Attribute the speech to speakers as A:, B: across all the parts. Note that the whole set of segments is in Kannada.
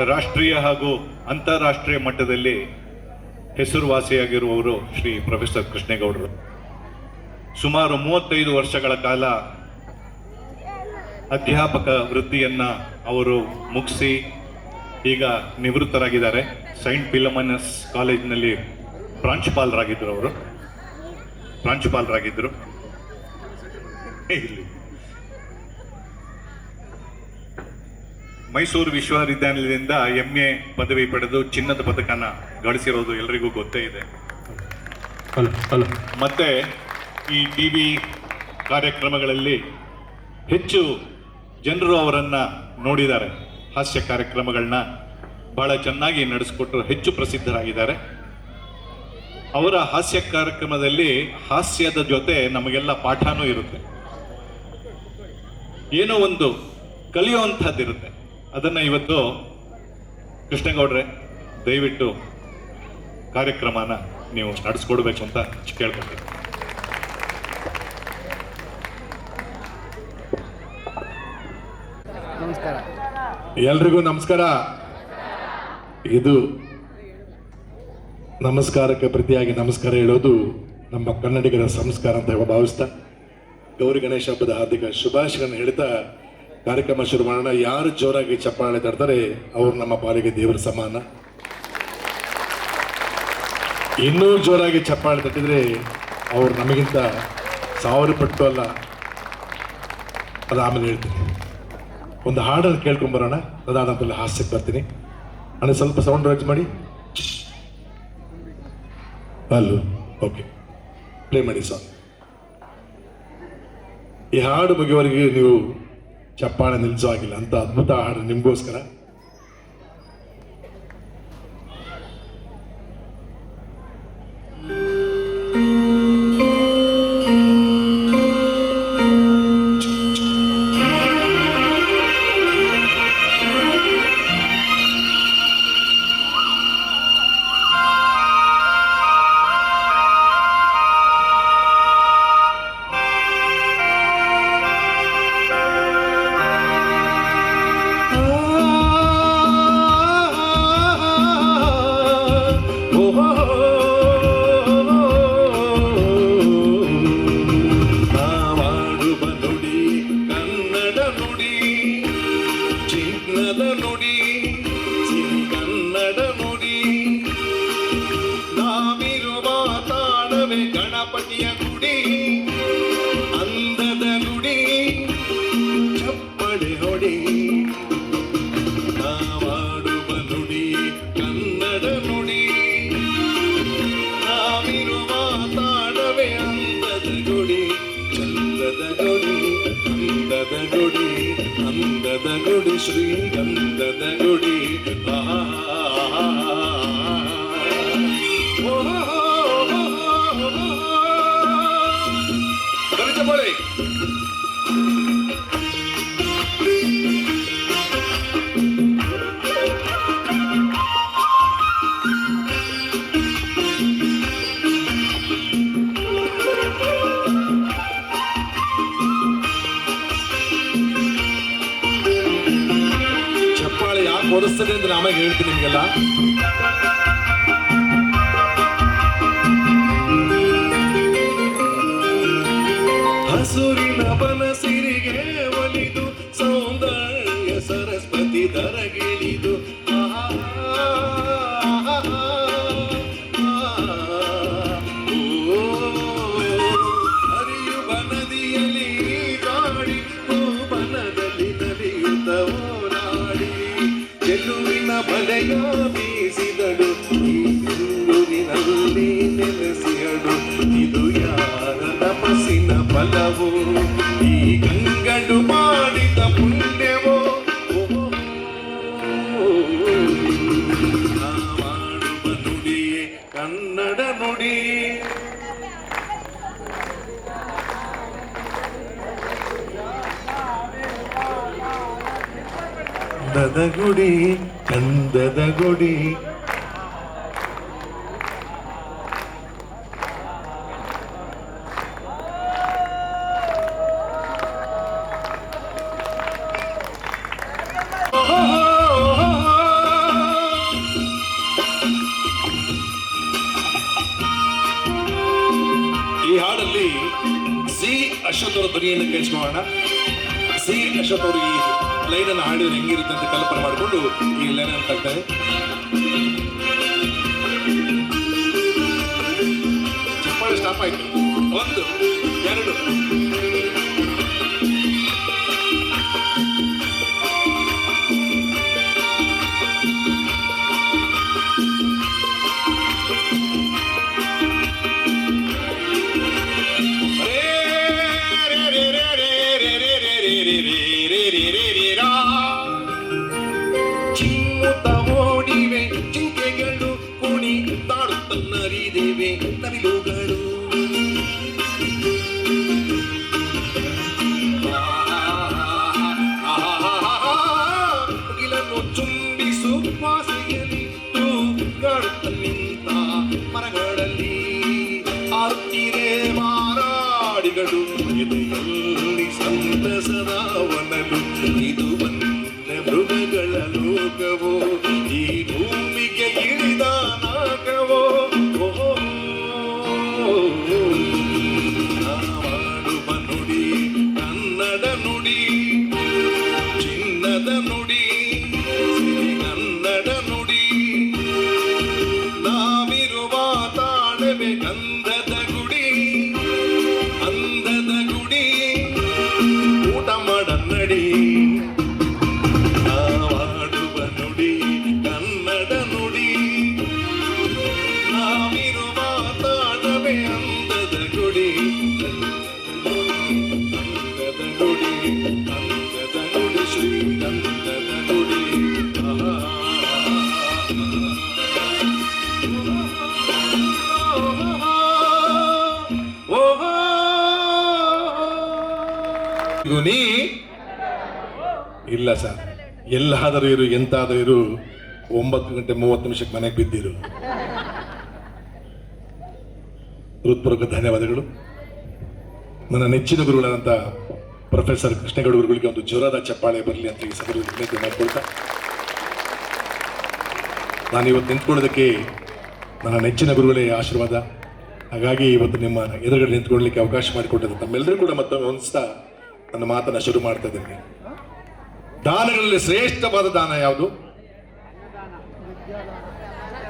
A: ರಾಷ್ಟ್ರೀಯ ಹಾಗೂ ಅಂತಾರಾಷ್ಟ್ರೀಯ ಮಟ್ಟದಲ್ಲಿ ಹೆಸರುವಾಸಿಯಾಗಿರುವವರು ಶ್ರೀ ಪ್ರೊಫೆಸರ್ ಕೃಷ್ಣೇಗೌಡರು. ಸುಮಾರು 35 ವರ್ಷಗಳ ಕಾಲ ಅಧ್ಯಾಪಕ ವೃತ್ತಿಯನ್ನ ಅವರು ಮುಗಿಸಿ ಈಗ ನಿವೃತ್ತರಾಗಿದ್ದಾರೆ. ಸೈಂಟ್ ಫಿಲೋಮಿನಸ್ ಕಾಲೇಜಿನಲ್ಲಿ ಪ್ರಾಂಶುಪಾಲರಾಗಿದ್ದರು. ಮೈಸೂರು ವಿಶ್ವವಿದ್ಯಾನಿಲಯದಿಂದ MA ಪದವಿ ಪಡೆದು ಚಿನ್ನದ ಪದಕನ ಗಳಿಸಿರೋದು ಎಲ್ರಿಗೂ ಗೊತ್ತೇ ಇದೆ. ಮತ್ತೆ ಈ TV ಕಾರ್ಯಕ್ರಮಗಳಲ್ಲಿ ಹೆಚ್ಚು ಜನರು ಅವರನ್ನ ನೋಡಿದ್ದಾರೆ. ಹಾಸ್ಯ ಕಾರ್ಯಕ್ರಮಗಳನ್ನ ಬಹಳ ಚೆನ್ನಾಗಿ ನಡೆಸಿಕೊಟ್ಟು ಹೆಚ್ಚು ಪ್ರಸಿದ್ಧರಾಗಿದ್ದಾರೆ. ಅವರ ಹಾಸ್ಯ ಕಾರ್ಯಕ್ರಮದಲ್ಲಿ ಹಾಸ್ಯದ ಜೊತೆ ನಮಗೆಲ್ಲ ಪಾಠನೂ ಇರುತ್ತೆ, ಏನೋ ಒಂದು ಕಲಿಯುವಂಥದ್ದಿರುತ್ತೆ. ಅದನ್ನ ಇವತ್ತು ಕೃಷ್ಣೇಗೌಡ್ರೆ ದಯವಿಟ್ಟು ಕಾರ್ಯಕ್ರಮನ ನೀವು ನಡೆಸ್ಕೊಡ್ಬೇಕು ಅಂತ ಕೇಳ್ಕೊಳ್ತೀನಿ.
B: ನಮಸ್ಕಾರ,
C: ಎಲ್ರಿಗೂ ನಮಸ್ಕಾರ. ಇದು ನಮಸ್ಕಾರಕ್ಕೆ ಪ್ರತಿಯಾಗಿ ನಮಸ್ಕಾರ ಹೇಳೋದು ನಮ್ಮ ಕನ್ನಡಿಗರ ಸಂಸ್ಕಾರ ಅಂತ ಭಾವಿಸ್ತಾ ಗೌರಿ ಗಣೇಶ ಹಬ್ಬದ ಹಾರ್ದಿಕ ಶುಭಾಶಯಗಳನ್ನು ಹೇಳ್ತಾ ಕಾರ್ಯಕ್ರಮ ಶುರು ಮಾಡೋಣ. ಯಾರು ಜೋರಾಗಿ ಚಪ್ಪಾಳೆ ತಡ್ತಾರೆ ಅವರು ನಮ್ಮ ಪಾಲಿಗೆ ದೇವರ ಸಮಾನ. ಇನ್ನೂ ಜೋರಾಗಿ ಚಪ್ಪಾಳೆ ತಟ್ಟಿದ್ರೆ ಅವ್ರು ನಮಗಿಂತ 1000 ಪಟ್ಟು ಅಲ್ಲ. ಅದು ಆಮೇಲೆ ಹೇಳ್ತೀನಿ. ಒಂದು ಹಾಡನ್ನು ಕೇಳ್ಕೊಂಬರೋಣ, ಅದಾದ ಹಾಸ್ಯಕ್ಕೆ ಬರ್ತೀನಿ. ಅಣ್ಣ ಸ್ವಲ್ಪ ಸೌಂಡ್ ರೈಸ್ ಮಾಡಿ. ಅಲ್ಲೂ ಓಕೆ, ಪ್ಲೇ ಮಾಡಿ ಸಾಂಗ್. ಈ ಹಾಡು ಮುಗಿಯವರೆಗೆ ನೀವು ಚಪ್ಪಾಳೆ ನಿಲ್ಲಿಸೋ ಆಗಿಲ್ಲ ಅಂತ ಅದ್ಭುತ ಹಾಡು ನಿಮಗೋಸ್ಕರ.
D: ಗಣಪತಿಯ ಗುಡಿ, ಅಂದದ ನುಡಿ, ಚಪ್ಪಡೆ ಹೊಡಿ. ನಾವಾಡುವ ನುಡಿ ಕನ್ನಡ ನುಡಿ, ನಾವಿರುವ ತಾಡವೇ ಅಂದದ ಗುಡಿ, ಚಂದದ ಗುಡಿ, ಅಂದದ ಗುಡಿ, ಅಂದದ ಗುಡಿ, ಶ್ರೀಗಂಧದ ಗುಡಿ. ಚಪ್ಪಾಳೆ ಯಾಕೆ ಓಡಿಸ್ತದೆ ಅಂದ್ರೆ ಆಮೇಲೆ ಹೇಳ್ತೀನಿ ನಿಮಗೆಲ್ಲ. ಹಸುರಿನ ಬನಸಿರಿಗೆ ಒಲಿದು ಸೌಂದರ್ಯ ಸರಸ್ವತಿ ದರಗಿಳಿದು ಹರಿಯುವ ನದಿಯಲ್ಲಿ ಗಾಡಿ ಬನದಲ್ಲಿ ನಲಿಯುತ್ತ ಓಡಾಡಿ ಚೆಲುವಿನ ಬಲೆಯ ಬೀಸಿದಳು ಈ ಊರಿನಲ್ಲಿ ನೆಲೆಸಿಯಳು. ಇದು ಯಾರ ತಪಸ್ಸಿನ ಫಲವೋ, ಈ ಗಂಗಡು ಮಾಡಿದ ಪುಣ್ಯವೋ. ಮಾಡುವ ನುಡಿಯೇ ಕನ್ನಡ ನುಡಿ. ಅಂದದ ಗುಡಿ, ಚಂದದ ಗುಡಿ. ಅಶ್ವಥ್ ಅವರ ಧ್ವನಿಯನ್ನು ಕೇಳಿಸ್ಕೊಳ್ಳೋಣ. ಸಿ ಅಶ್ವಥ್ ಅವರು ಈ ಲೈನ್ ಅನ್ನು ಹಾಡಿದ್ರೆ ಹೆಂಗಿರುತ್ತೆ ಅಂತ ಕಲ್ಪನೆ ಮಾಡಿಕೊಂಡು ಈ ಲೈನ್ ಅನ್ನು ಹಾಕ್ತಾರೆ. ಚಪ್ಪಾಳೆ ಸ್ಟಾಪ್ ಆಯ್ತು. 1 2 ಚಿಮ್ಮುತ್ತ ಓಡಿವೆ ಜಿಂಕೆಗಳು ಕುಣಿ ತಾಡುತ್ತನ್ನರಿದೇವೆ ನವಿಲುಗಳು. ಮುಗಿಲನ್ನು ಚುಂಬಿಸು ವಾಸೆಯಲಿಟ್ಟು ಗಾಡುತ್ತ ನಿಂತ ಮರಗಳಲ್ಲಿ ಆರ್ತಿರೆ ಮಾರಾಡಿಗಳು ಎದೆಯಲ್ಲಿ ಸಂತಸದ ವನಲು. ಇದು ವನ್ಯ ಮೃಗಗಳ ಲೋಕವೋ ಈ ಭೂಮಿಗೆ ಇಳಿದ ನಾಗವೋ. ನಾವಾಡುವ ನುಡಿ ಕನ್ನಡ ನುಡಿ ಚಿನ್ನದ ನುಡಿ ಕನ್ನಡ ನುಡಿ. ನಾವಿರುವ ತಾಳವೆ ಗಂಧದ ಗುಡಿ ಅಂದದ ಗುಡಿ ಊಟ ಮಾಡನ್ನಡಿ. ನಾವಾಡುವ ನುಡಿ ಕನ್ನಡ ನುಡಿ ನಾವಿರುವ ತಾಳವೆ ಅಂದದ ಗುಡಿ ಅಂದದ ಗುಡಿ ಅಂದದ ಗುಡಿ ಶ್ರೀಗಂಧದ ಗುಡಿ.
C: ನೀ ಇಲ್ಲ ಸರ್, ಎಲ್ಲಾದರೂ ಇರು ಎಂತಾದರೂ ಇರು, 9:30 ಮನೆಗೆ ಬಿದ್ದಿರು. ಹೃತ್ಪೂರ್ವಕ ಧನ್ಯವಾದಗಳು. ನನ್ನ ನೆಚ್ಚಿನ ಗುರುಗಳಾದಂಥ ಪ್ರೊಫೆಸರ್ ಕೃಷ್ಣೇಗೌಡ ಗುರುಗಳಿಗೆ ಒಂದು ಜೋರಾದ ಚಪ್ಪಾಳೆ ಬರಲಿ ಅಂತ ಈ ಸಭೆಯಲ್ಲಿ ವಿನಂತಿ ಮಾಡ್ಕೊಳ್ತಾ, ನಾನು ಇವತ್ತು ನಿಂತ್ಕೊಳ್ಳೋದಕ್ಕೆ ನನ್ನ ನೆಚ್ಚಿನ ಗುರುಗಳೇ ಆಶೀರ್ವಾದ. ಹಾಗಾಗಿ ಇವತ್ತು ನಿಮ್ಮ ಎದುರುಗಡೆ ನಿಂತ್ಕೊಳ್ಳಲಿಕ್ಕೆ ಅವಕಾಶ ಮಾಡಿಕೊಟ್ಟಿದ್ದೆ ತಮ್ಮೆಲ್ಲರೂ ಕೂಡ ಮತ್ತೊಮ್ಮೆ ಹೊಂದಿಸ್ತಾ ನನ್ನ ಮಾತನ್ನು ಶುರು ಮಾಡ್ತಾ ಇದ್ದೇನೆ. ದಾನಗಳಲ್ಲಿ ಶ್ರೇಷ್ಠವಾದ ದಾನ ಯಾವುದು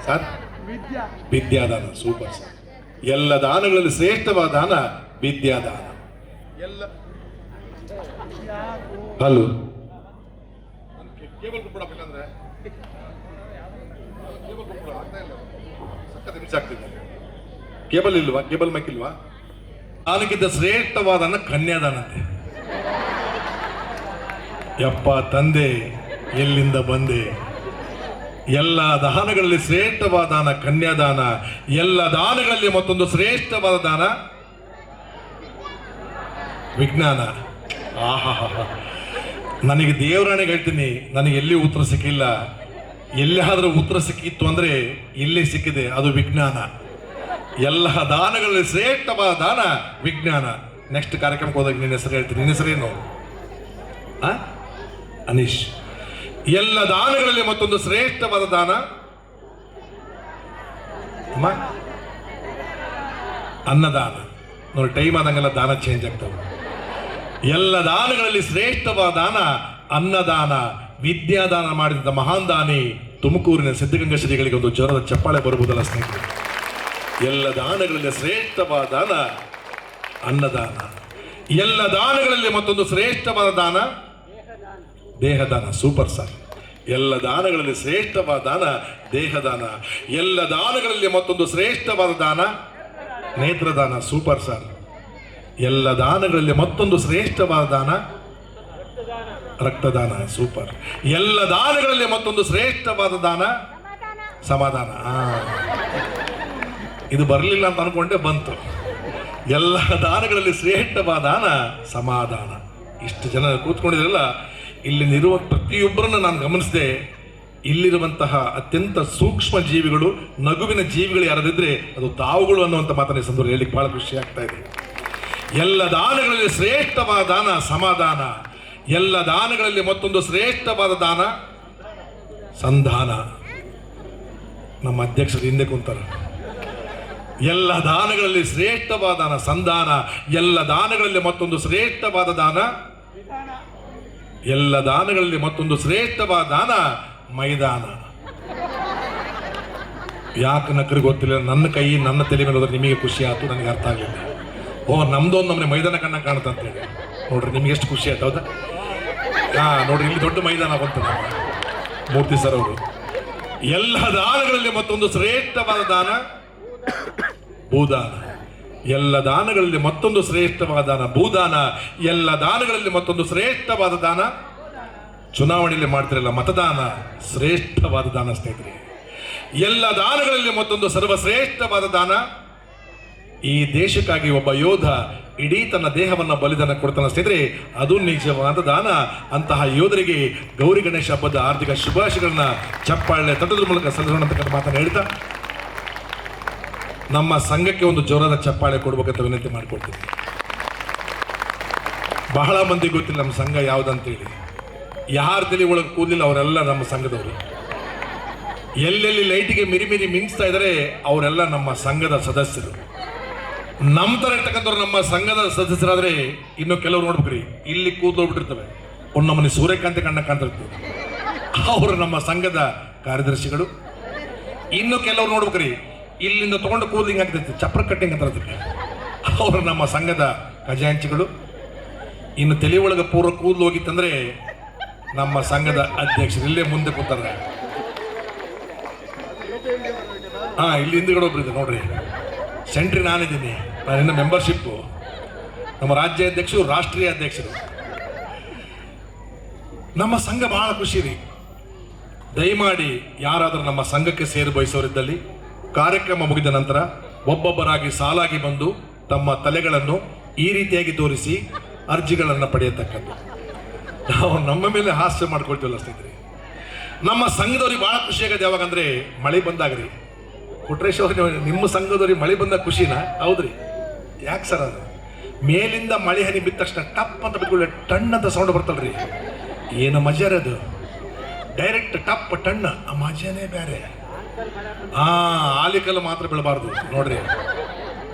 C: ಸರ್? ವಿದ್ಯಾದಾನ. Super sir. ಎಲ್ಲ ದಾನಗಳಲ್ಲಿ ಶ್ರೇಷ್ಠವಾದ ದಾನ ವಿದ್ಯಾದಾನ. ಎಲ್ಲ ಹಲೋ ಕೇಬಲ್ ಇಲ್ವಾ? ಕೇಬಲ್ ಮೈಕ್ ಇಲ್ವಾ? ದಾನಕ್ಕಿಂತ ಶ್ರೇಷ್ಠವಾದ ಕನ್ಯಾದಾನಂತೆ. ಯಪ್ಪ ತಂದೆ ಎಲ್ಲಿಂದ ಬಂದೆ? ಎಲ್ಲ ದಾನಗಳಲ್ಲಿ ಶ್ರೇಷ್ಠವಾದ ದಾನ ಕನ್ಯಾದಾನ. ಎಲ್ಲ ದಾನಗಳಲ್ಲಿ ಮತ್ತೊಂದು ಶ್ರೇಷ್ಠವಾದ ದಾನ ವಿಜ್ಞಾನ. ಆಹಾ, ನನಗೆ ದೇವರಾಣಿಗೆ ಹೇಳ್ತೀನಿ, ನನಗೆ ಎಲ್ಲಿ ಉತ್ತರ ಸಿಕ್ಕಿಲ್ಲ. ಎಲ್ಲಿಯಾದರೂ ಉತ್ತರ ಸಿಕ್ಕಿತ್ತು ಅಂದರೆ ಇಲ್ಲೇ ಸಿಕ್ಕಿದೆ, ಅದು ವಿಜ್ಞಾನ. ಎಲ್ಲ ದಾನಗಳಲ್ಲಿ ಶ್ರೇಷ್ಠವಾದ ದಾನ ವಿಜ್ಞಾನ. ನೆಕ್ಸ್ಟ್ ಕಾರ್ಯಕ್ರಮಕ್ಕೆ ಹೋದಾಗ ನಿನ್ನ ಹೆಸರು ಹೇಳ್ತೀನಿ. ನಿನ್ನ ಹೆಸರೇನು? ಅನೀಶ್. ಎಲ್ಲ ದಾನಗಳಲ್ಲಿ ಮತ್ತೊಂದು ಶ್ರೇಷ್ಠವಾದ ದಾನ ಅನ್ನದಾನ. ನೋಡಿ, ಟೈಮ್ ಆದಂಗೆಲ್ಲ ದಾನ ಚೇಂಜ್ ಆಗ್ತವೆ. ಎಲ್ಲ ದಾನಗಳಲ್ಲಿ ಶ್ರೇಷ್ಠವಾದ ದಾನ ಅನ್ನದಾನ. ವಿದ್ಯಾದಾನ ಮಾಡಿದ ಮಹಾನ್ ದಾನಿ ತುಮಕೂರಿನ ಸಿದ್ಧಗಂಗಾ ಶ್ರೀಗಳಿಗೆ ಒಂದು ಜೋರದ ಚಪ್ಪಾಳೆ ಬರಬಹುದಲ್ಲ ಸ್ನೇಹಿತರೆ? ಎಲ್ಲ ದಾನಗಳಲ್ಲಿ ಶ್ರೇಷ್ಠವಾದ ದಾನ ಅನ್ನದಾನ. ಎಲ್ಲ ದಾನಗಳಲ್ಲಿ ಮತ್ತೊಂದು ಶ್ರೇಷ್ಠವಾದ ದಾನ ದೇಹದಾನ. Super sir. ಎಲ್ಲ ದಾನಗಳಲ್ಲಿ ಶ್ರೇಷ್ಠವಾದ ದಾನ ದೇಹದಾನ. ಎಲ್ಲ ದಾನಗಳಲ್ಲಿ ಮತ್ತೊಂದು ಶ್ರೇಷ್ಠವಾದ ದಾನ ನೇತ್ರದಾನ. Super sir. ಎಲ್ಲ ದಾನಗಳಲ್ಲಿ ಮತ್ತೊಂದು ಶ್ರೇಷ್ಠವಾದ ದಾನ ರಕ್ತದಾನ. ಸೂಪರ್. ಎಲ್ಲ ದಾನಗಳಲ್ಲಿ ಮತ್ತೊಂದು ಶ್ರೇಷ್ಠವಾದ ದಾನ ಸಮಾಧಾನ. ಇದು ಬರಲಿಲ್ಲ ಅಂತ ಅನ್ಕೊಂಡೆ, ಬಂತು. ಎಲ್ಲ ದಾನಗಳಲ್ಲಿ ಶ್ರೇಷ್ಠವಾದ ದಾನ ಸಮಾಧಾನ. ಇಷ್ಟು ಜನ ಕೂತ್ಕೊಂಡಿದ್ರಲ್ಲ, ಇಲ್ಲಿರುವ ಪ್ರತಿಯೊಬ್ಬರನ್ನು ನಾನು ಗಮನಿಸಿದೆ. ಇಲ್ಲಿರುವಂತಹ ಅತ್ಯಂತ ಸೂಕ್ಷ್ಮ ಜೀವಿಗಳು, ನಗುವಿನ ಜೀವಿಗಳು ಯಾರಾದಿದ್ರೆ ಅದು ತಾವುಗಳು ಅನ್ನುವಂಥ ಮಾತನ್ನ ಈ ಸಂದರ್ಭದಲ್ಲಿ ಹೇಳಿಕ್ಕೆ ಬಹಳ ಖುಷಿ ಆಗ್ತಾ ಇದೆ. ಎಲ್ಲ ದಾನಗಳಲ್ಲಿ ಶ್ರೇಷ್ಠವಾದ ದಾನ ಸಮಾಧಾನ. ಎಲ್ಲ ದಾನಗಳಲ್ಲಿ ಮತ್ತೊಂದು ಶ್ರೇಷ್ಠವಾದ ದಾನ ಸಂಧಾನ. ನಮ್ಮ ಅಧ್ಯಕ್ಷರು ಹಿಂದೆ ಕುಂತಾರೆ. ಎಲ್ಲ ದಾನಗಳಲ್ಲಿ ಶ್ರೇಷ್ಠವಾದ ದಾನ ಸಂಧಾನ, ಎಲ್ಲ ದಾನಗಳಲ್ಲಿ ಮತ್ತೊಂದು ಶ್ರೇಷ್ಠವಾದ ದಾನ, ಎಲ್ಲ ದಾನಗಳಲ್ಲಿ ಮತ್ತೊಂದು ಶ್ರೇಷ್ಠವಾದ ದಾನ ಮೈದಾನ. ಯಾಕೆ ನಕರು ಗೊತ್ತಿಲ್ಲ, ನನ್ನ ಕೈ ನನ್ನ ತಲೆ ಮೇಲೆ ಹೋದ್ರೆ ನಿಮಗೆ ಖುಷಿ ಆಯ್ತು, ನನಗೆ ಅರ್ಥ ಆಗಲಿಲ್ಲ. ಓ ನಮ್ದೊಂದು ನಮ್ಮನೆ ಮೈದಾನ ಕಣ್ಣ ಕಾಣುತ್ತೆ ಅಂತೇಳಿ ನೋಡ್ರಿ, ನಿಮ್ಗೆ ಎಷ್ಟು ಖುಷಿ ಆಯ್ತು ಹೌದಾ? ನೋಡ್ರಿ ಇಲ್ಲಿ ದೊಡ್ಡ ಮೈದಾನ ಬಂತು ನಮ್ಮ ಮೂರ್ತಿ ಸರ್ ಅವರು. ಎಲ್ಲ ದಾನಗಳಲ್ಲಿ ಮತ್ತೊಂದು ಶ್ರೇಷ್ಠವಾದ ದಾನ ಭೂದಾನ, ಎಲ್ಲ ದಾನಗಳಲ್ಲಿ ಮತ್ತೊಂದು ಶ್ರೇಷ್ಠವಾದ ದಾನ ಭೂದಾನ, ಎಲ್ಲ ದಾನಗಳಲ್ಲಿ ಮತ್ತೊಂದು ಶ್ರೇಷ್ಠವಾದ ದಾನ ಚುನಾವಣೆಯಲ್ಲಿ ಮಾಡ್ತಿರಲ್ಲ ಮತದಾನ, ಶ್ರೇಷ್ಠವಾದ ದಾನ ಸ್ನೇಹಿತರೆ. ಎಲ್ಲ ದಾನಗಳಲ್ಲಿ ಮತ್ತೊಂದು ಸರ್ವಶ್ರೇಷ್ಠವಾದ ದಾನ, ಈ ದೇಶಕ್ಕಾಗಿ ಒಬ್ಬ ಯೋಧ ಇಡೀ ತನ್ನ ದೇಹವನ್ನು ಬಲಿದಾನ ಕೊಡ್ತಾನೆ ಸ್ನೇಹಿತರೆ, ಅದು ನಿಜವಾದ ದಾನ. ಅಂತಹ ಯೋಧರಿಗೆ ಗೌರಿ ಗಣೇಶ ಹಬ್ಬದ ಆರ್ಥಿಕ ಶುಭಾಶಯಗಳನ್ನ ಚಪ್ಪಾಳೆ ತಟ್ಟೋದ್ರ ಮೂಲಕ ಸಲ್ಲಿಸೋಣ ಅಂತಕ್ಕಂಥ ಮಾತನ್ನು ಹೇಳ್ತಾ ನಮ್ಮ ಸಂಘಕ್ಕೆ ಒಂದು ಜೋರಾದ ಚಪ್ಪಾಳೆ ಕೊಡ್ಬೇಕಂತ ವಿನಂತಿ ಮಾಡಿಕೊಡ್ತೀನಿ. ಬಹಳ ಮಂದಿ ಗೊತ್ತಿಲ್ಲ ನಮ್ಮ ಸಂಘ ಯಾವುದಂತೇಳಿ, ಯಾರ ತಲೆ ಒಳಗೆ ಕೂದಲಿಲ್ಲ ಅವರೆಲ್ಲ ನಮ್ಮ ಸಂಘದವರು. ಎಲ್ಲೆಲ್ಲಿ ಲೈಟಿಗೆ ಮಿರಿ ಮಿಂಚ್ತಾ ಇದ್ದಾರೆ ಅವರೆಲ್ಲ ನಮ್ಮ ಸಂಘದ ಸದಸ್ಯರು. ನಮ್ಮ ತರ ಇರ್ತಕ್ಕಂಥವ್ರು ನಮ್ಮ ಸಂಘದ ಸದಸ್ಯರಾದ್ರೆ ಇನ್ನು ಕೆಲವರು ನೋಡ್ಬೇಕ್ರಿ, ಇಲ್ಲಿ ಕೂದಲೋಗ್ಬಿಟ್ಟಿರ್ತವೆ, ಒಂದು ನಮ್ಮನೆ ಸೂರ್ಯಕಾಂತಿ ಕಣ್ಣ ಕಾಣ್ತಿರ್ತೀವಿ, ಅವರು ನಮ್ಮ ಸಂಘದ ಕಾರ್ಯದರ್ಶಿಗಳು. ಇನ್ನು ಕೆಲವರು ನೋಡ್ಬೇಕ್ರಿ, ಇಲ್ಲಿಂದ ತಗೊಂಡು ಕೂದಲಿಂಗ್ ಆಗ್ತೈತಿ, ಚಪ್ರ ಕಟ್ಟಿಂಗ್ ಅಂತ ಅದಕ್ಕೆ, ಅವರು ನಮ್ಮ ಸಂಘದ ಖಜಾಂಚಿಗಳು. ಇನ್ನು ತಲೆ ಒಳಗೆ ಪೂರ್ವ ಕೂದಲು ಹೋಗಿತ್ತಂದ್ರೆ ನಮ್ಮ ಸಂಘದ ಅಧ್ಯಕ್ಷರು ಇಲ್ಲೇ ಮುಂದೆ ಕೂತಾರೆ. ಇಲ್ಲಿ ಹಿಂದ್ಗಡೆ ಒಬ್ರು ಇದೆ ನೋಡ್ರಿ, ಸೆಂಟ್ರಿ ನಾನಿದ್ದೀನಿ, ನಾನಿನ್ನ ಮೆಂಬರ್ಶಿಪ್ಪು, ನಮ್ಮ ರಾಜ್ಯ ಅಧ್ಯಕ್ಷರು ರಾಷ್ಟ್ರೀಯ ಅಧ್ಯಕ್ಷರು. ನಮ್ಮ ಸಂಘ ಬಹಳ ಖುಷಿ ರೀ. ದಯಮಾಡಿ ಯಾರಾದರೂ ನಮ್ಮ ಸಂಘಕ್ಕೆ ಸೇರಿ ಬಯಸೋರಿದ್ದಲ್ಲಿ ಕಾರ್ಯಕ್ರಮ ಮುಗಿದ ನಂತರ ಒಬ್ಬೊಬ್ಬರಾಗಿ ಸಾಲಾಗಿ ಬಂದು ತಮ್ಮ ತಲೆಗಳನ್ನು ಈ ರೀತಿಯಾಗಿ ತೋರಿಸಿ ಅರ್ಜಿಗಳನ್ನು ಪಡೆಯತಕ್ಕದ್ದು. ನಾವು ನಮ್ಮ ಮೇಲೆ ಹಾಸ್ಯ ಮಾಡ್ಕೊಳ್ತೀವಲ್ಲ ಸ್ನೇಹಿತರೆ. ನಮ್ಮ ಸಂಘದವ್ರಿಗೆ ಬಹಳ ಖುಷಿಯಾಗದು ಯಾವಾಗಂದ್ರೆ ಮಳೆ ಬಂದಾಗ್ರಿ. ಕೊಟ್ರೇಶ್ ಅವ್ರಿಗೆ ನಿಮ್ಮ ಸಂಘದವ್ರಿಗೆ ಮಳೆ ಬಂದಾಗ ಖುಷಿನಾ? ಹೌದ್ರಿ. ಯಾಕೆ ಸರ್ ಅದು? ಮೇಲಿಂದ ಮಳೆ ಹನಿ ಬಿದ್ದ ತಕ್ಷಣ ಟಪ್ ಅಂತ ಬಿಟ್ಕೊಳ್ಳಿ, ಟಣ್ ಅಂತ ಸೌಂಡ್ ಬರ್ತಲ್ರಿ, ಏನು ಮಜಾ ಅದು. ಡೈರೆಕ್ಟ್ ಟಪ್ ಟಣ್ಣ, ಆ ಮಜಾನೇ ಬೇರೆ. ಆಲಿಕಲ್ಲು ಮಾತ್ರ ಬೀಳಬಾರ್ದು ನೋಡ್ರಿ,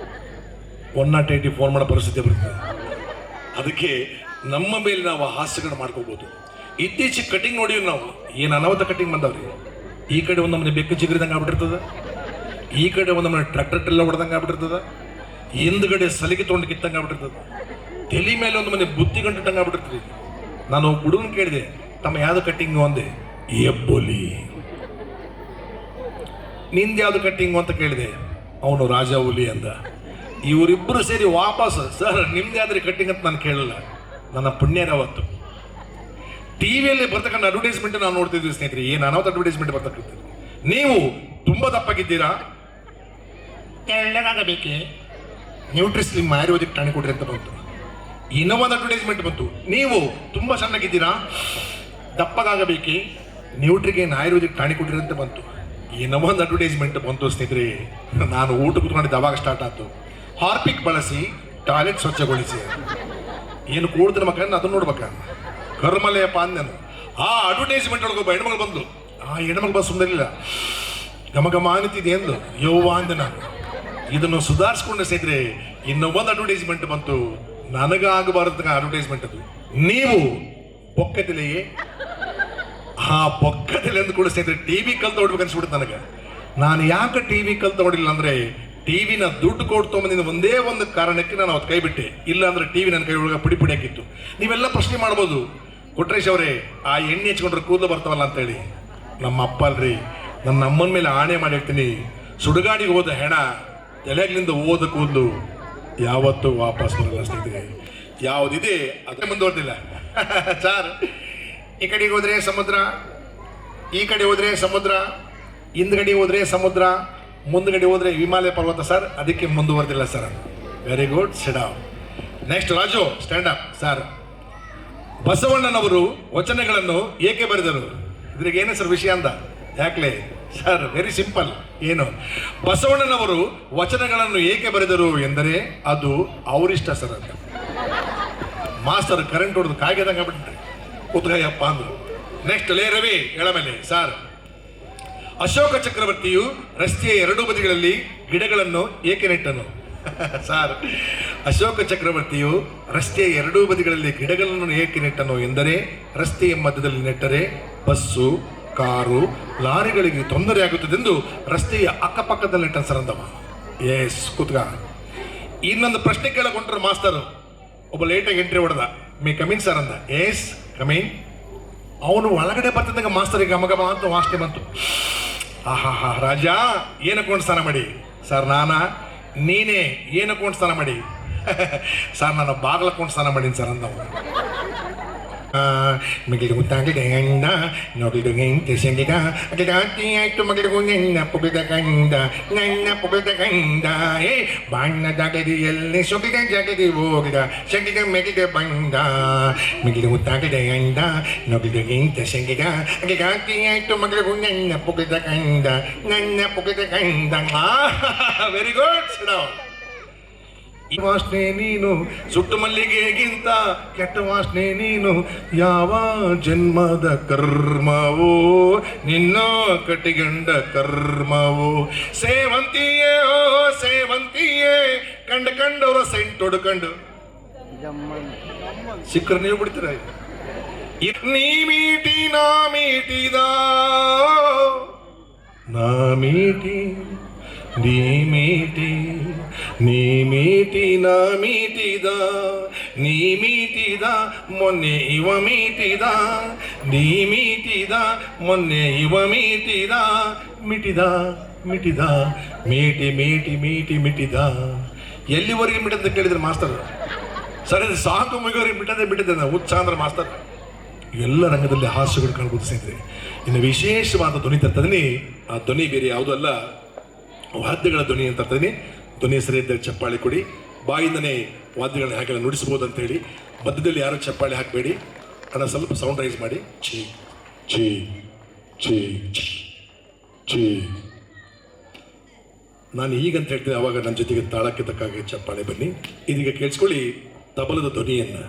C: 180 ಫೋನ್ ಮಾಡೋ ಪರಿಸ್ಥಿತಿ ಬರುತ್ತೆ. ಅದಕ್ಕೆ ನಮ್ಮ ಮೇಲೆ ನಾವು ಹಾಸ್ಯಗಳು ಮಾಡ್ಕೋಬಹುದು. ಇತ್ತೀಚೆಗೆ ಕಟಿಂಗ್ ನೋಡಿವಿ ನಾವು, ಏನು ಅನಾಹುತ ಕಟಿಂಗ್ ಬಂದವ್ರಿ. ಈ ಕಡೆ ಒಂದು ನಮ್ಮನೆ ಬೆಕ್ಕು ಚಿಗುರಿದಂಗೆ ಆಗ್ಬಿಟ್ಟಿರ್ತದ, ಈ ಕಡೆ ಒಂದು ನಮ್ಮನೆ ಟ್ರ್ಯಾಕ್ಟರ್ ಎಲ್ಲ ಹೊಡೆದಂಗೆ ಆಗ್ಬಿಟ್ಟಿರ್ತದ, ಹಿಂದ್ಗಡೆ ಸಲಿಗೆ ತೊಗೊಂಡು ಕಿತ್ತಂಗೆ ಆಗ್ಬಿಟ್ಟಿರ್ತದ, ತಲೆ ಮೇಲೆ ಒಂದು ಮನೆ ಬುತ್ತಿ ಗಂಟಿಟ್ಟಂಗೆ ಆಗ್ಬಿಟ್ಟಿರ್ತದೆ. ನಾನು ಹುಡುಗನ ಕೇಳಿದೆ, ತಮ್ಮ ಯಾವ್ದು ಕಟ್ಟಿಂಗು ಅಂದೆ. ಎಬ್ಬೊಲಿ. ನಿಂದು ಯಾವ್ದು ಕಟ್ಟಿಂಗು ಅಂತ ಕೇಳಿದೆ, ಅವನು ರಾಜ ಹುಲಿ ಅಂದ. ಇವರಿಬ್ಬರು ಸೇರಿ ವಾಪಸ್, ಸರ್ ನಿಮ್ದು ಯಾವ್ದ್ರಿ ಕಟ್ಟಿಂಗ್ ಅಂತ ನಾನು ಕೇಳಲ್ಲ. ನನ್ನ ಪುಣ್ಯನ ಅವತ್ತು ಟಿವಿಯಲ್ಲಿ ಬರ್ತಕ್ಕಂಥ ಅಡ್ವರ್ಟೈಸ್ಮೆಂಟ್ ನಾವು ನೋಡ್ತಿದ್ವಿ ಸ್ನೇಹಿತರೆ. ಏನು ಅನಾಹುತ ಅಡ್ವರ್ಟೈಸ್ಮೆಂಟ್ ಬರ್ತಕ್ಕಂಥ, ನೀವು ತುಂಬಾ ದಪ್ಪಾಗಿದ್ದೀರಾ, ತೆಳ್ಳಗಾಗಬೇಕೆ, ನ್ಯೂಟ್ರಿಸ್ಲಿಮ್ ಆಯುರ್ವೇದಿಕ್ ಟಾಣಿ ಕೊಡ್ರಿ ಅಂತ ಬಂತು. ಇನ್ನೊಂದು ಅಡ್ವರ್ಟೈಸ್ಮೆಂಟ್ ಬಂತು, ನೀವು ತುಂಬಾ ಚೆನ್ನಾಗಿದ್ದೀರಾ, ದಪ್ಪಗಾಗಬೇಕೆ, ನ್ಯೂಟ್ರಿಗೇನ್ ಆಯುರ್ವೇದಿಕ್ ಟಾಣಿ ಕೊಡ್ರಿ ಅಂತ ಬಂತು. ಇನ್ನೊಂದು ಅಡ್ವರ್ಟೈಸ್ಮೆಂಟ್ ಬಂತು ಸ್ನೇಹಿತರೆ. ನಾನು ಊಟ ಕೂತ್ಕೊಂಡಿದ್ದೆ, ಅವಾಗ ಸ್ಟಾರ್ಟ್ ಆಯ್ತು. ಹಾರ್ಪಿಕ್ ಬಳಸಿ ಟಾಯ್ಲೆಟ್ ಸ್ವಚ್ಛಗೊಳಿಸಿ. ಏನು ಕೂಡ್ದಿನ ಮಕ್ಕಳನ್ನ ಅದನ್ನ ನೋಡ್ಬೇಕ, ಕರ್ಮಲೆಯಪ್ಪ ಅಂದನು. ಆ ಅಡ್ವರ್ಟೈಸ್ಮೆಂಟ್ ಒಳಗೊಬ್ಬ ಹೆಣ್ಮಗಳು ಬಂದು, ಆ ಹೆಣ್ಮಗಳು ಬಸ್ ಸುಂದರಿಲ್ಲ, ಘಮ ಘಮ ಅನ್ನಿತಿದೆ ಎಂದು ಯವ್ವ ಅಂದೆ ನಾನು. ಇದನ್ನು ಸುಧಾರಿಸ್ಕೊಂಡೆ ಸ್ನೇಹಿತರೆ. ಇನ್ನೊಂದು ಅಡ್ವರ್ಟೈಸ್ಮೆಂಟ್ ಬಂತು, ನನಗಾಗಬಾರದ ಅಡ್ವರ್ಟೈಸ್ಮೆಂಟ್ ಅದು. ನೀವು ಪೊಕ್ಕತಿಲೆಯೇ, ಆ ಪೊಕ್ಕತಿಲೆ ಅಂದ ಕೂಡ ಸ್ನೇಹಿತರೆ ಟಿವಿ ಕಲ್ ತಗೊಡ್ಬೇಕು ಅನ್ಸ್ಬಿಡುತ್ತೆ ನನಗೆ. ನಾನು ಯಾಕೆ ಟಿವಿ ಕಲ್ ತಗೊಡಿಲ್ಲ ಅಂದ್ರೆ, ಟಿವಿನ ದುಡ್ಡು ಕೊಟ್ಟು ತೊಗೊಂಬಂದಿನ ಒಂದೇ ಒಂದು ಕಾರಣಕ್ಕೆ ನಾನು ಅವತ್ತು ಕೈ ಬಿಟ್ಟೆ. ಇಲ್ಲ ಅಂದ್ರೆ ಟಿವಿ ನನ್ನ ಕೈ ಒಳಗೆ ಪುಡಿ ಹಾಕಿತ್ತು. ನೀವೆಲ್ಲ ಪ್ರಶ್ನೆ ಮಾಡ್ಬೋದು, ಕೊಟ್ರೇಶ್ ಅವರೇ ಆ ಎಣ್ಣೆ ಹಚ್ಕೊಂಡ್ರೆ ಕೂದಲು ಬರ್ತಾವಲ್ಲ ಅಂತೇಳಿ. ನಮ್ಮ ಅಪ್ಪ ಅಲ್ರಿ, ನನ್ನ ಅಮ್ಮನ ಮೇಲೆ ಆಣೆ ಮಾಡಿ ಹೇಳ್ತೀನಿ, ಸುಡುಗಾಡಿಗೆ ಹೋದ ಹೆಣ ತಲೆಗ್ಲಿಂದ ಓದ ಕೂದಲು ಯಾವತ್ತೂ ವಾಪಸ್ ಬರಲ್ಲ ಸ್ನೇಹಿತರೆ. ಯಾವುದಿದೆ ಅದೇ ಮುಂದುವರೆದಿಲ್ಲ. ಸರ್ ಈ ಕಡೆಗೆ ಹೋದ್ರೆ ಸಮುದ್ರ, ಈ ಕಡೆ ಹೋದ್ರೆ ಸಮುದ್ರ, ಹಿಂದ್ಗಡೆ ಹೋದ್ರೆ ಸಮುದ್ರ, ಮುಂದ್ಗಡೆ ಹೋದ್ರೆ ಹಿಮಾಲಯ ಪರ್ವತ ಸರ್, ಅದಕ್ಕೆ ಮುಂದುವರೆದಿಲ್ಲ sir. Very good, sit down. Next Raju, stand up. Sir ಬಸವಣ್ಣನವರು ವಚನಗಳನ್ನು ಏಕೆ ಬರೆದರು? ಇದ್ರಿಗೆ ಏನು ಸರ್ ವಿಷಯ ಅಂದ? ಯಾಕ್ಲೆ ಸರ್? Very simple. ಏನು, ಬಸವಣ್ಣನವರು ವಚನಗಳನ್ನು ಏಕೆ ಬರೆದರು ಎಂದರೆ ಅದು ಅವರಿಷ್ಟ ಸರ್ ಅಂತ. ಮಾಸ್ಟರ್ ಕರೆಂಟ್ ಹೊಡೆದು ಕಾಯ್ಗೆದಂಗ ಬಿಟ್ರಿ ಕೂತ್ಗಯ್ಯಪ್ಪ ಅಂದ್ರು. ನೆಕ್ಸ್ಟ್ ಲೇ ರವಿ ಹೇಳ ಮೇಲೆ. ಸರ್
D: ಅಶೋಕ ಚಕ್ರವರ್ತಿಯು ರಸ್ತೆಯ ಎರಡೂ ಬದಿಗಳಲ್ಲಿ ಗಿಡಗಳನ್ನು ಏಕೆ ನೆಟ್ಟನು? ಸರ್, ಅಶೋಕ ಚಕ್ರವರ್ತಿಯು ರಸ್ತೆಯ ಎರಡೂ ಬದಿಗಳಲ್ಲಿ ಗಿಡಗಳನ್ನು ಏಕೆ ನೆಟ್ಟನು ಎಂದರೆ, ರಸ್ತೆಯ ಮಧ್ಯದಲ್ಲಿ ನೆಟ್ಟರೆ ಬಸ್ಸು, ಕಾರು, ಲಾರಿಗಳಿಗೆ ತೊಂದರೆ ಆಗುತ್ತದೆಂದು ರಸ್ತೆಯ ಅಕ್ಕಪಕ್ಕದಲ್ಲಿ ನೆಟ್ಟ ಸರ್ ಅಂದವ. ಎಸ್, ಕೂತ್ಗ. ಇನ್ನೊಂದು ಪ್ರಶ್ನೆ ಕೇಳಕೊಂಡ್ರು ಮಾಸ್ತರು. ಒಬ್ಬ ಲೇಟಾಗಿ ಎಂಟ್ರಿ ಹೊಡೆದ. ಮೇ ಕಮಿನ್ ಸರ್ ಅಂದ. S come in. ಅವನು ಒಳಗಡೆ ಬರ್ತಿದ್ದಂಗೆ ಮಾಸ್ತರಿಗೆ ಗಮಗಮ ಅಂತ ವಾಸನೆ ಬಂತು. ಆಹಾ ರಾಜ, ಏನಕ್ಕೊಂಡು ಸ್ನಾನ ಮಾಡಿ? ಸರ್ ನಾನಾ? ನೀನೇ ಏನಕ್ಕೊಂಡು ಸ್ನಾನ ಮಾಡಿ? ಸರ್ ನಾನು ಬಾಗ್ಲಕ್ಕೊಂಡು ಸ್ನಾನ ಮಾಡೀನಿ ಸರ್ ಅಂದವ. ಮಗಳು ಗೊತ್ತಾಗಲಿದೆ ಗಂಡ ನೋಡಿದು ತೆಸಂಗಿಗ ಆಯ್ತು ಮಗಳು ನನ್ನ ಪುಗಿದ ಗಂಡ ನನ್ನ ಪುಗಿದ ಗಂಡ ಏ ಬಣ್ಣದ ಗಡಿಯಲ್ಲಿ ಸೊಗಿದ ಜಗದಿ ಹೋಗಿದ ಸಗಿದ ಮೆಗಿದ ಬಂದ ಮಗಳು ಗೊತ್ತಾಗಲಿದೆ ಗಂಡ ನೋಡಿದು ತೆಸಂಗಿಗ ಆಯ್ತು ಮಗಳು ನನ್ನ ಪುಗಿದ ಗಂಡ ನನ್ನ ಪುಗಿದ ಗಂಡ. Very good. ಈ ವಾಸನೆ ನೀನು ಸುಟ್ಟು ಮಲ್ಲಿಗೆಗಿಂತ ಕೆಟ್ಟ ವಾಸನೆ ನೀನು, ಯಾವ ಜನ್ಮದ ಕರ್ಮವೋ ನಿನ್ನ ಕಟ್ಟಿಗಂಡ ಕರ್ಮವೋ. ಸೇವಂತಿಯೇ ಓ ಸೇವಂತಿಯೇ, ಕಂಡವರ ಸೆಂಟ್ ಹೊಡ್ಕೊಂಡು ಸಿಕ್ಕರು ನೀವು ಬಿಡ್ತೀರ. ನೀ ಮೀಟಿ ನಾ ಮೀಟಿದ, ನಾ ಮೀಟಿ ನೀ ಮೀಟಿ, ನೀ ಮೀಟಿ ನಾ ಮೀಟಿದ, ನೀ ಮೀಟಿದ ಮೊನ್ನೆ ಇವ ಮೀಟಿದ, ನೀ ಮೀಟಿದ ಮೊನ್ನೆ ಇವ ಮೀಟಿದ, ಮಿಟಿದ ಮಿಟಿದ ಮೀಟಿ ಮೀಟಿ ಮೀಟಿ ಮಿಟಿದ. ಎಲ್ಲಿವರೆಗೆ ಮಿಟಂತ ಕೇಳಿದ್ರೆ ಮಾಸ್ತರ್, ಸರಿ ಸಾಕು ಮುಗಿಯವರೆಗೆ ಬಿಟ್ಟದೆ ನಾವು ಉತ್ಸಾಹ ಅಂದ್ರೆ ಮಾಸ್ತರ್. ಎಲ್ಲ ರಂಗದಲ್ಲಿ ಹಾಸ್ಯಗಳು ಕಾಣ್ಬೋದು ಸ್ನೇಹಿತರೆ. ಇನ್ನು ವಿಶೇಷವಾದ ಧ್ವನಿ ತರ್ತದೀನಿ. ಆ ಧ್ವನಿ ಬೇರೆ ಯಾವುದೂ ಅಲ್ಲ, ವಾದ್ಯಗಳ ಧ್ವನಿ ಅಂತ ತರ್ತೀನಿ. ಧ್ವನಿ ಸರಿಯಿದ್ದ ಚಪ್ಪಾಳೆ ಕೊಡಿ. ಬಾಯಿಂದನೇ ವಾದ್ಯಗಳನ್ನ ಹಾಗೆಲ್ಲ ನುಡಿಸ್ಬೋದು ಅಂತೇಳಿ. ಮಧ್ಯದಲ್ಲಿ ಯಾರು ಚಪ್ಪಾಳೆ ಹಾಕಬೇಡಿ. ಅದನ್ನು ಸ್ವಲ್ಪ ಸೌಂಡ್ ರೈಸ್ ಮಾಡಿ. ಛೀ ಛೀ ಛೀ ಛೀ. ನಾನು ಈಗಂತ ಹೇಳ್ತೀನಿ, ಆವಾಗ ನನ್ನ ಜೊತೆಗೆ ತಾಳಕ್ಕೆ ತಕ್ಕಾಗೆ ಚಪ್ಪಾಳೆ ಬನ್ನಿ. ಇದೀಗ ಕೇಳಿಸ್ಕೊಳ್ಳಿ ತಬಲದ ಧ್ವನಿಯನ್ನು.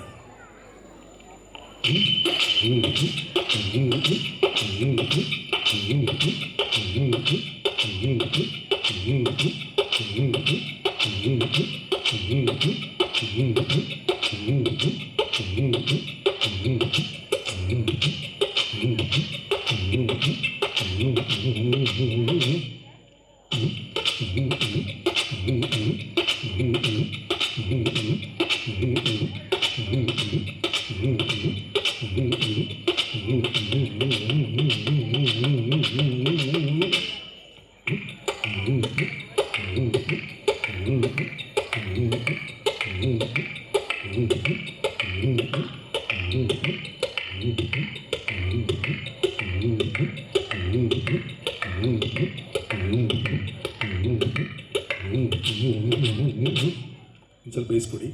D: ಸ್ವಲ್ಪ ಬೇಯಿಸ್ಕೊಡಿ.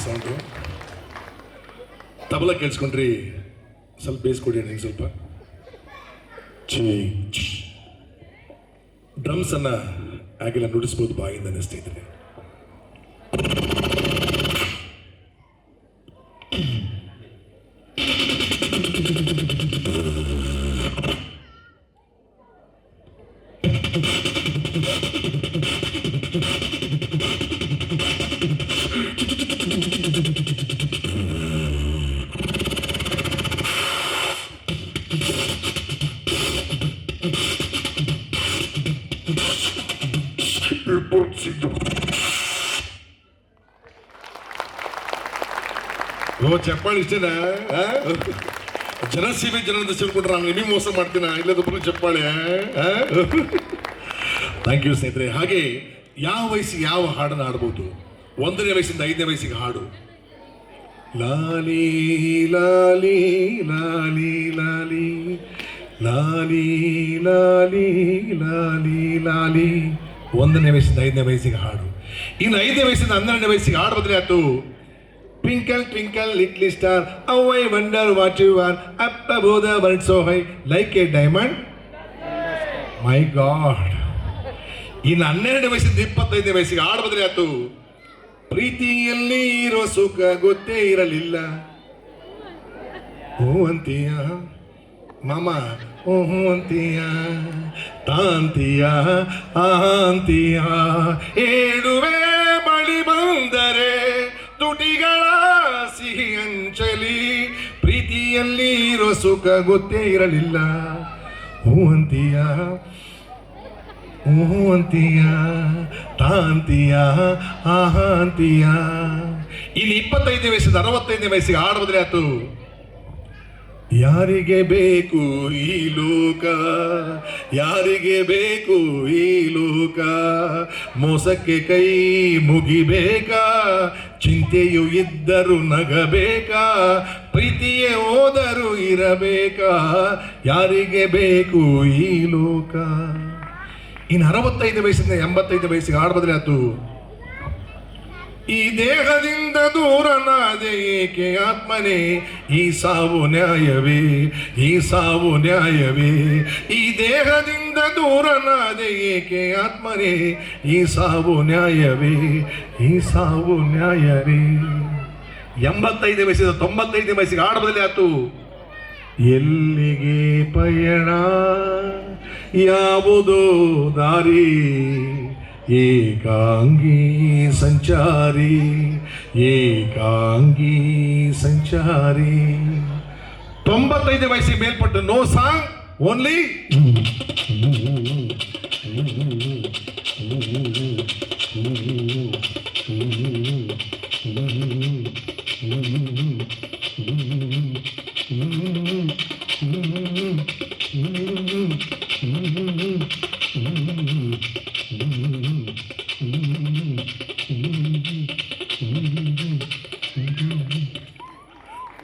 D: ಸೌಂಡು ತಬಲ ಕೇಳಿಸ್ಕೊಂಡ್ರಿ, ಸ್ವಲ್ಪ ಬೇಯಿಸ್ಕೊಡಿ ನನಗೆ ಸ್ವಲ್ಪ. ಡ್ರಮ್ಸ್ ಅನ್ನ ಹಾಗೆಲ್ಲ ನುಡಿಸ್ಬೋದು ಬಾಯಿಂದ ಸ್ನೇಹಿತರೆ. ಓ ಚಪ್ಪಾಳಿ ಇಷ್ಟೇನಾ? ಜನಸೇವೆ ಜನದ ಸೇರ್ಕೊಂಡ್ರೆ ನಾನು ನಿಮಗೆ ಮೋಸ ಮಾಡ್ತೀನ? ಇಲ್ಲದೊಬ್ಬರು ಚಪ್ಪಾಳೆ. ಥ್ಯಾಂಕ್ ಯು ಸ್ನೇಹಿತರೆ. ಹಾಗೆ ಯಾವ ವಯಸ್ಸಿಗೆ ಯಾವ ಹಾಡನ್ನು ಹಾಡ್ಬೋದು? 1ನೇ ವಯಸ್ಸಿಂದ 5ನೇ ವಯಸ್ಸಿಗೆ ಹಾಡು. ಲಾಲಿ ಲಾಲಿ ಲಾಲಿ ಲಾಲಿ ಲಾಲಿ ಲಾಲಿ ಲಾಲಿ ಲಾಲಿ. 1ನೇ ವಯಸ್ಸಿಂದ 5ನೇ ವಯಸ್ಸಿಗೆ ಹಾಡು. ಇನ್ನು 5ನೇ ವಯಸ್ಸಿಂದ 12ನೇ ವಯಸ್ಸಿಗೆ ಹಾಡು ಬದಲೇ ಆಯ್ತು. Twinkle twinkle little star how I wonder what you are up above the world so high like a diamond. My God. ಇನ್ನು 12ನೇ ವಯಸ್ಸಿಂದ 25ನೇ ವಯಸ್ಸಿಗೆ ಹಾಡು ಬದಲೇ ಆಯ್ತು. ಪ್ರೀತಿಯಲ್ಲಿ ಇರೋ ಸುಖ ಗೊತ್ತೇ ಇರಲಿಲ್ಲ. ಹೂ ಅಂತೀಯ ಮಾಮ, ಹೂ ಅಂತೀಯ, ತಾಂತೀಯ ಆಂತೀಯ. ಹೇಳುವೆ ಬಳಿ ಬಂದರೆ ತುಟಿಗಳ ಸಿಹಿ ಅಂಚಲಿ. ಪ್ರೀತಿಯಲ್ಲಿ ಇರೋ ಸುಖ ಗೊತ್ತೇ ಇರಲಿಲ್ಲ. ಹೂ ಅಂತೀಯ, ಹೂ ಅಂತೀಯ, ತಾಂತೀಯ ಆಂತೀಯ. ಇಲ್ಲಿ 25ನೇ ವಯಸ್ಸಿಂದ 65ನೇ ವಯಸ್ಸಿಗೆ ಹಾಡು ಬದಲೇ ಆಯ್ತು. ಯಾರಿಗೆ ಬೇಕು ಈ ಲೋಕ, ಯಾರಿಗೆ ಬೇಕು ಈ ಲೋಕ, ಮೋಸಕ್ಕೆ ಕೈ ಮುಗಿಬೇಕಾ, ಚಿಂತೆಯು ಇದ್ದರೂ ನಗಬೇಕಾ, ಪ್ರೀತಿಯೇ ಹೋದರೂ ಇರಬೇಕಾ, ಯಾರಿಗೆ ಬೇಕು ಈ ಲೋಕ. ಇನ್ನು 65 ವಯಸ್ಸಿಂದ 85 ವಯಸ್ಸಿಗೆ ಹಾಡು ಬದಲೇ ಆಯ್ತು. ಈ ದೇಹದಿಂದ ದೂರನಾದೆ ಏಕೆ ಆತ್ಮನೇ, ಈ ಸಾವು ನ್ಯಾಯವೇ, ಈ ಸಾವು ನ್ಯಾಯವೇ. ಈ ದೇಹದಿಂದ ದೂರನಾದೆ ಏಕೆ ಆತ್ಮನೇ, ಈ ಸಾವು ನ್ಯಾಯವೇ, ಈ ಸಾವು ನ್ಯಾಯವೇ. 85 ವಯಸ್ಸಿಂದ 95ನೇ ವಯಸ್ಸಿಗೆ ಹಾಡು ಬದಲೇ ಆಯ್ತು. ಎಲ್ಲಿಗೆ ಪಯಣ, ಯಾವುದೋ ದಾರಿ, ಏಕಾಂಗಿ ಸಂಚಾರಿ, ಏಕಾಂಗಿ ಸಂಚಾರಿ. 95 ವಯಸ್ಸಿಗೆ ಮೇಲ್ಪಟ್ಟು ನೋ ಸಾಂಗ್, ಓನ್ಲಿ